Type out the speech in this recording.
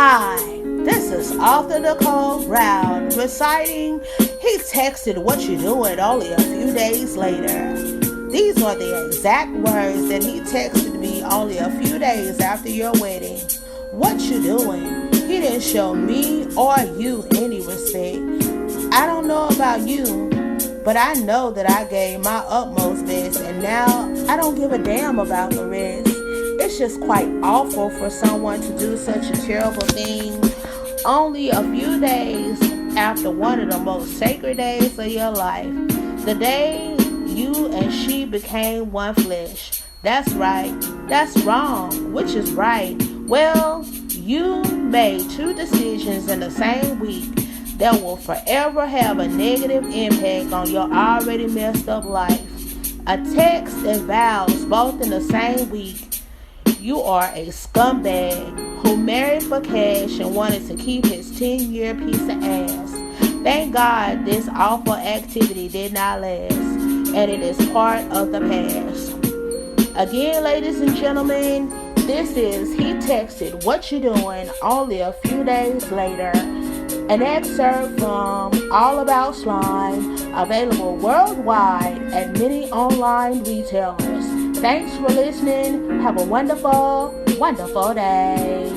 Hi, this is Arthur Nicole Brown reciting, he texted what you doing only a few days later. These are the exact words that he texted me only a few days after your wedding. What you doing? He didn't show me or you any respect. I don't know about you, but I know that I gave my utmost best, and now I don't give a damn about the rest. It's just quite awful for someone to do such a terrible thing only a few days after one of the most sacred days of your life. The day you and she became one flesh. That's right. That's wrong. Which is right? Well, you made two decisions in the same week that will forever have a negative impact on your already messed up life. A text and vows both in the same week. You are a scumbag who married for cash and wanted to keep his 10-year piece of ass. Thank God this awful activity did not last, and it is part of the past. Again, ladies and gentlemen, this is He Texted What You Doing only a few days later. An excerpt from All About Slime, available worldwide at many online retailers. Thanks for listening. Have a wonderful, wonderful day.